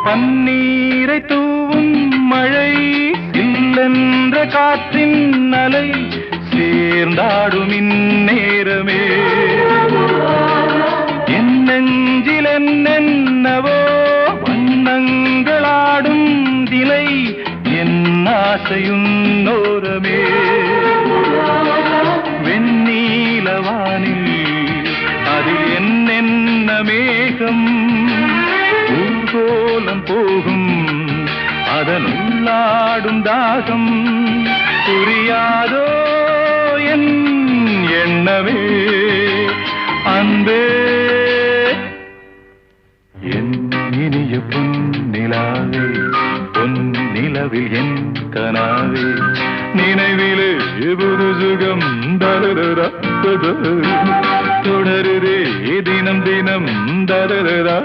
பன்னீரை தூவும் மழை இல்லென்ற காற்றின் அலை சேர்ந்தாடும் இந்நேரமே என் நெஞ்சில் என்னென்னவோ வண்ணங்களாடும் திலை என் ஆசையுன்னோரமே வெண்ணீலவானில் அதில் என்னென்ன மேகம் ஊர்கோலம் போகும் அதனுள்ளாடும் தாகம் புரியாதோ என் எண்ணமே அன்பே என் இனிய பொன்னிலாவே பொன்னிலவில் என் கனாவே நினைவிலே புது சுகம் தொடருதே தினம் தினம் தரதா